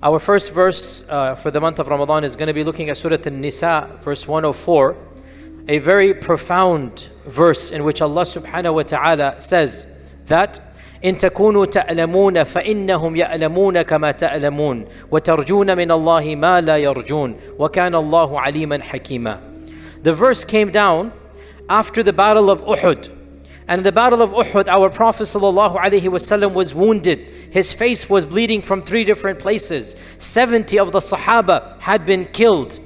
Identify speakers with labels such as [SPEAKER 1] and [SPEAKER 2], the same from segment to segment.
[SPEAKER 1] Our first verse for the month of Ramadan is going to be looking at Surah An-Nisa, verse 104, a very profound verse in which Allah subhanahu wa ta'ala says that إن تكونوا تألمون فإنهم يألمون كما تألمون وترجون من الله ما لا يرجون وكان الله عليما حكيما. The verse came down after the battle of Uhud. And in the battle of Uhud, our Prophet ﷺ was wounded. His face was bleeding from 3 different places. 70 of the Sahaba had been killed.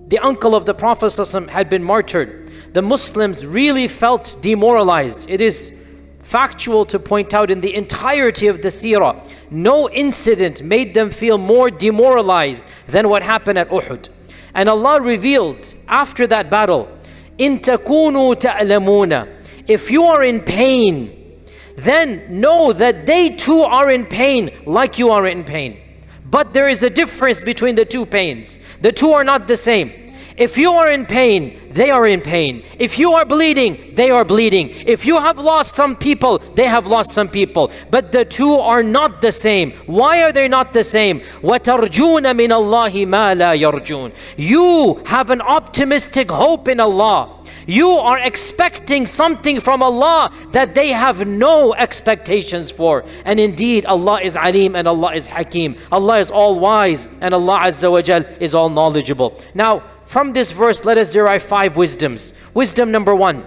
[SPEAKER 1] The uncle of the Prophet ﷺ had been martyred. The Muslims really felt demoralized. It is factual to point out in the entirety of the seerah, no incident made them feel more demoralized than what happened at Uhud. And Allah revealed after that battle, إِن تَكُونُوا تَأْلَمُونَ, if you are in pain, then know that they too are in pain like you are in pain. But there is a difference between the two pains. The two are not the same. If you are in pain, they are in pain. If you are bleeding, they are bleeding. If you have lost some people, they have lost some people. But the two are not the same. Why are they not the same? وَتَرْجُونَ مِنَ اللَّهِ مَا لَا يَرْجُونَ. You have an optimistic hope in Allah. You are expecting something from Allah that they have no expectations for. And indeed, Allah is Alim and Allah is Hakim. Allah is all wise and Allah Azza wa Jal is all knowledgeable. Now, from this verse, let us derive 5 wisdoms. Wisdom number 1,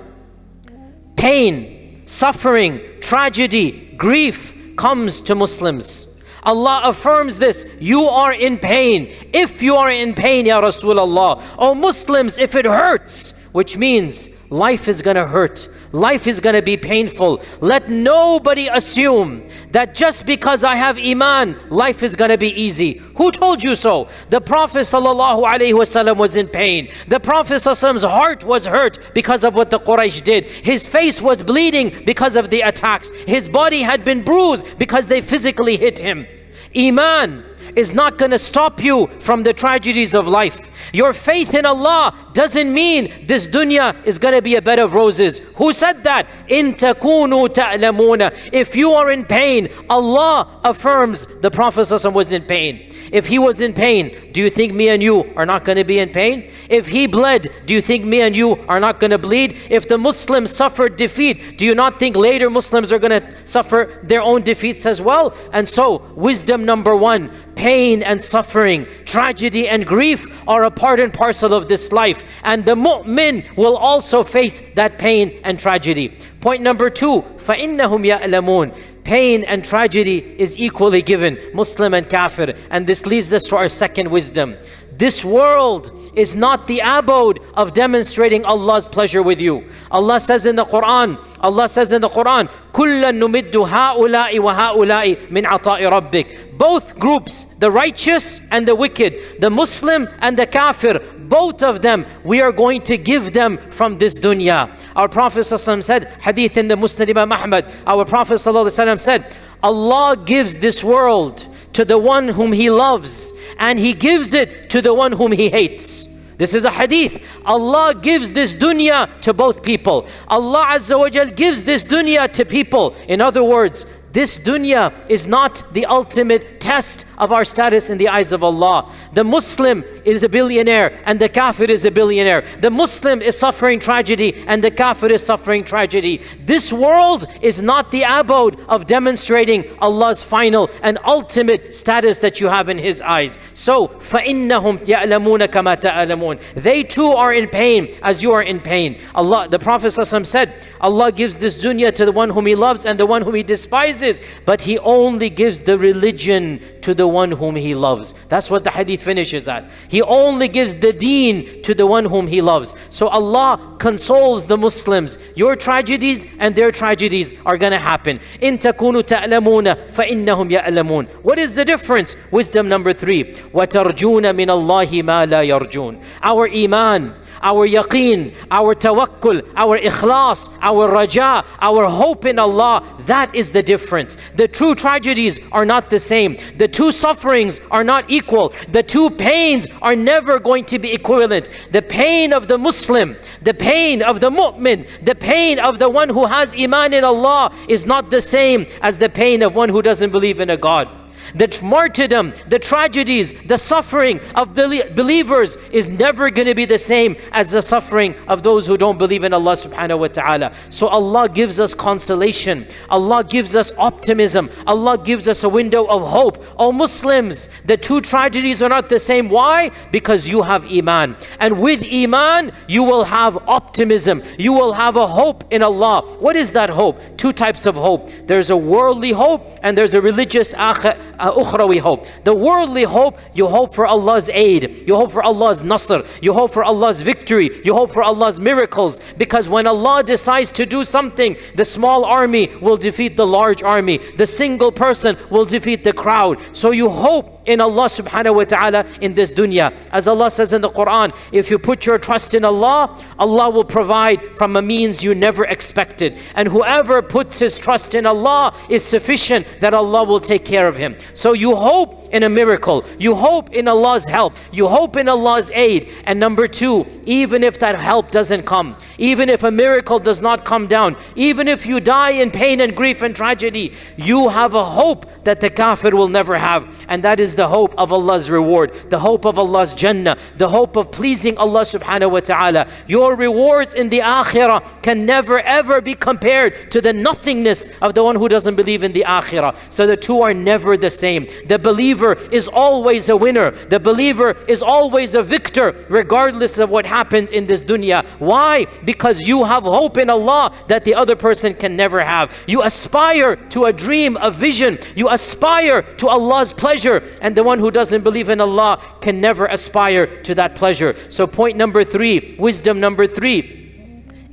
[SPEAKER 1] pain, suffering, tragedy, grief comes to Muslims. Allah affirms this. You are in pain. If you are in pain, Ya Rasulullah. O Muslims, if it hurts, which means life is going to hurt. Life is going to be painful. Let nobody assume that just because I have Iman, life is going to be easy. Who told you so? The Prophet ﷺ was in pain. The Prophet ﷺ's heart was hurt because of what the Quraysh did. His face was bleeding because of the attacks. His body had been bruised because they physically hit him. Iman is not going to stop you from the tragedies of life. Your faith in Allah doesn't mean this dunya is going to be a bed of roses. Who said that? إِن تَكُونُوا تَأْلَمُونَ. If you are in pain, Allah affirms the Prophet ﷺ was in pain. If he was in pain, do you think me and you are not going to be in pain? If he bled, do you think me and you are not going to bleed? If the Muslims suffered defeat, do you not think later Muslims are going to suffer their own defeats as well? And so, wisdom number 1, pain and suffering, tragedy and grief are a part and parcel of this life. And the mu'min will also face that pain and tragedy. Point number 2, فَإِنَّهُمْ يَأْلَمُونَ. Pain and tragedy is equally given, Muslim and Kafir. And this leads us to our second wisdom. This world is not the abode of demonstrating Allah's pleasure with you. Allah says in the Quran, كُلًّا نُمِدُّ هَؤُلَاءِ وَهَؤُلَاءِ مِنْ عَطَاءِ رَبِّكَ. Both groups, the righteous and the wicked, the Muslim and the Kafir, both of them, we are going to give them from this dunya. Our Prophet ﷺ said, hadith in the Musnad Imam Ahmad, our Prophet ﷺ said, Allah gives this world to the one whom He loves, and He gives it to the one whom He hates. This is a hadith. Allah gives this dunya to both people. Allah Azza wa Jal gives this dunya to people. In other words, this dunya is not the ultimate test of our status in the eyes of Allah. The Muslim is a billionaire and the Kafir is a billionaire. The Muslim is suffering tragedy and the Kafir is suffering tragedy. This world is not the abode of demonstrating Allah's final and ultimate status that you have in His eyes. So, فَإِنَّهُمْ يَأْلَمُونَ كَمَا تَأْلَمُونَ. They too are in pain as you are in pain. Allah, the Prophet ﷺ said, Allah gives this dunya to the one whom He loves and the one whom He despises. But He only gives the religion to the one whom He loves. That's what the hadith finishes at. He only gives the deen to the one whom He loves. So Allah consoles the Muslims. Your tragedies and their tragedies are going to happen. إِن تَكُونُوا تَأْلَمُونَ فَإِنَّهُمْ يَأْلَمُونَ. What is the difference? Wisdom number 3. وَتَرْجُونَ مِنَ اللَّهِ مَا لَا يَرْجُونَ. Our iman, our yaqeen, our tawakkul, our ikhlas, our raja, our hope in Allah, that is the difference. The true tragedies are not the same. The two sufferings are not equal. The two pains are never going to be equivalent. The pain of the Muslim, the pain of the mu'min, the pain of the one who has iman in Allah is not the same as the pain of one who doesn't believe in a God. The martyrdom, the tragedies, the suffering of believers is never going to be the same as the suffering of those who don't believe in Allah subhanahu wa ta'ala. So Allah gives us consolation. Allah gives us optimism. Allah gives us a window of hope. Oh Muslims, the two tragedies are not the same. Why? Because you have Iman. And with Iman, you will have optimism. You will have a hope in Allah. What is that hope? Two types of hope. There's a worldly hope and there's a religious ukhrawi hope. The worldly hope, you hope for Allah's aid. You hope for Allah's nasr. You hope for Allah's victory. You hope for Allah's miracles. Because when Allah decides to do something, the small army will defeat the large army. The single person will defeat the crowd. So you hope in Allah subhanahu wa ta'ala in this dunya. As Allah says in the Quran, if you put your trust in Allah, Allah will provide from a means you never expected. And whoever puts his trust in Allah is sufficient that Allah will take care of him. So you hope in a miracle. You hope in Allah's help. You hope in Allah's aid. And number two, even if that help doesn't come, even if a miracle does not come down, even if you die in pain and grief and tragedy, you have a hope that the kafir will never have. And that is the hope of Allah's reward, the hope of Allah's Jannah, the hope of pleasing Allah subhanahu wa ta'ala. Your rewards in the akhirah can never ever be compared to the nothingness of the one who doesn't believe in the akhirah. So the two are never the same. The believer is always a winner. The believer is always a victor, regardless of what happens in this dunya. Why? Because you have hope in Allah that the other person can never have. You aspire to a dream, a vision. You aspire to Allah's pleasure. And the one who doesn't believe in Allah can never aspire to that pleasure. So point number three, wisdom number three.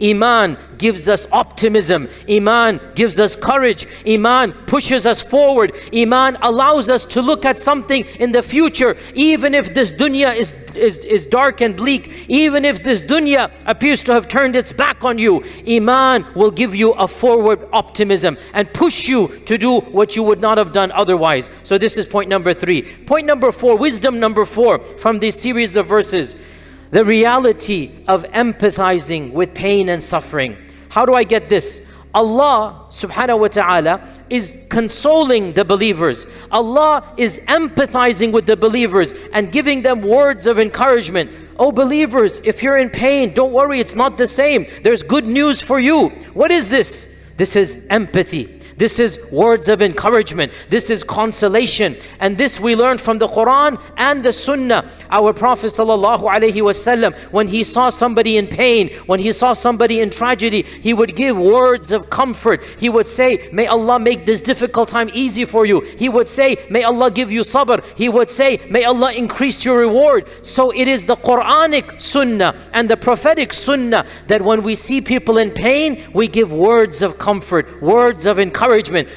[SPEAKER 1] Iman gives us optimism. Iman gives us courage. Iman pushes us forward. Iman allows us to look at something in the future. Even if this dunya is dark and bleak, even if this dunya appears to have turned its back on you, Iman will give you a forward optimism and push you to do what you would not have done otherwise. So this is point number three. Point number four, wisdom number four from this series of verses. The reality of empathizing with pain and suffering. How do I get this? Allah subhanahu wa ta'ala is consoling the believers. Allah is empathizing with the believers and giving them words of encouragement. Oh believers, if you're in pain, don't worry, it's not the same. There's good news for you. What is this? This is empathy. This is words of encouragement. This is consolation. And this we learned from the Quran and the Sunnah. Our Prophet ﷺ, when he saw somebody in pain, when he saw somebody in tragedy, he would give words of comfort. He would say, may Allah make this difficult time easy for you. He would say, may Allah give you sabr. He would say, may Allah increase your reward. So it is the Quranic Sunnah and the prophetic Sunnah that when we see people in pain, we give words of comfort, words of encouragement.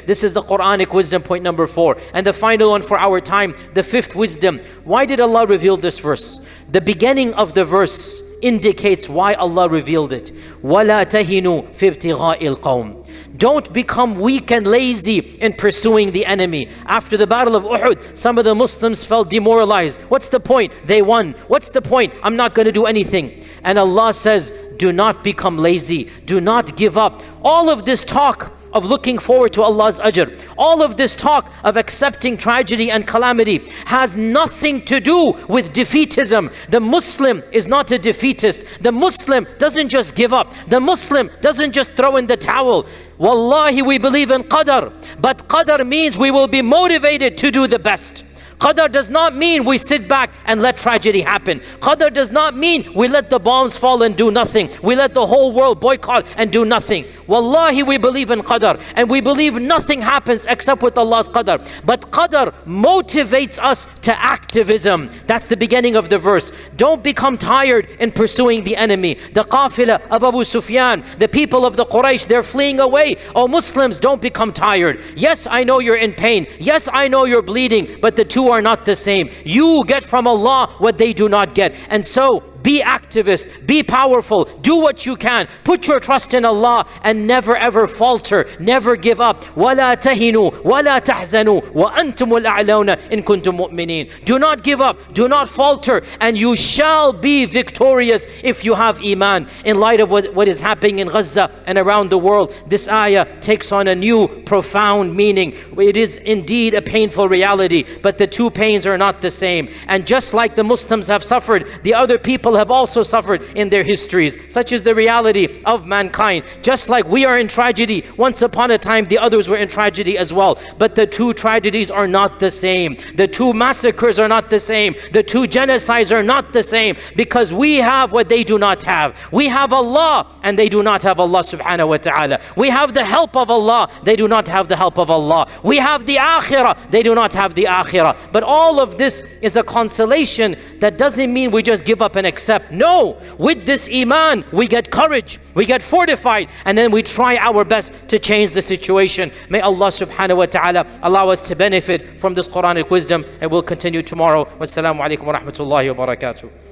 [SPEAKER 1] This is the Quranic wisdom, point number four. And the final one for our time, the fifth wisdom. Why did Allah reveal this verse? The beginning of the verse indicates why Allah revealed it. وَلَا تَهِنُوا فِي ابْتِغَاءِ الْقَوْمِ. Don't become weak and lazy in pursuing the enemy. After the battle of Uhud, some of the Muslims felt demoralized. What's the point? They won. What's the point? I'm not going to do anything. And Allah says, do not become lazy. Do not give up. All of this talk of looking forward to Allah's ajr, all of this talk of accepting tragedy and calamity has nothing to do with defeatism. The Muslim is not a defeatist. The Muslim doesn't just give up. The Muslim doesn't just throw in the towel. Wallahi, we believe in qadar, but qadar means we will be motivated to do the best. Qadar does not mean we sit back and let tragedy happen. Qadar does not mean we let the bombs fall and do nothing. We let the whole world boycott and do nothing. Wallahi, we believe in qadar and we believe nothing happens except with Allah's qadar. But qadar motivates us to activism. That's the beginning of the verse. Don't become tired in pursuing the enemy. The qafila of Abu Sufyan, the people of the Quraysh, they're fleeing away. Oh Muslims, don't become tired. Yes, I know you're in pain. Yes, I know you're bleeding, but the two are not the same. You get from Allah what they do not get. And so be activist, be powerful, do what you can, put your trust in Allah, and never ever falter, never give up. وَلَا تَهِنُوا وَلَا تَحْزَنُوا وَأَنْتُمُ الْأَعْلَوْنَ إِن كُنتُم مُؤْمِنِينَ. Do not give up, do not falter, and you shall be victorious if you have Iman. In light of what is happening in Gaza and around the world, this ayah takes on a new profound meaning. It is indeed a painful reality, but the two pains are not the same. And just like the Muslims have suffered, the other people have also suffered in their histories. Such is the reality of mankind. Just like we are in tragedy, once upon a time the others were in tragedy as well. But the two tragedies are not the same. The two massacres are not the same. The two genocides are not the same, because we have what they do not have. We have Allah and they do not have Allah subhanahu wa ta'ala. We have the help of Allah, they do not have the help of Allah. We have the akhirah, they do not have the akhirah. But all of this is a consolation that doesn't mean we just give up and accept. No, with this Iman we get courage, we get fortified, and then we try our best to change the situation. May Allah subhanahu wa ta'ala allow us to benefit from this Quranic wisdom, and we'll continue tomorrow. Wassalamu alaikum wa rahmatullahi wa barakatuh.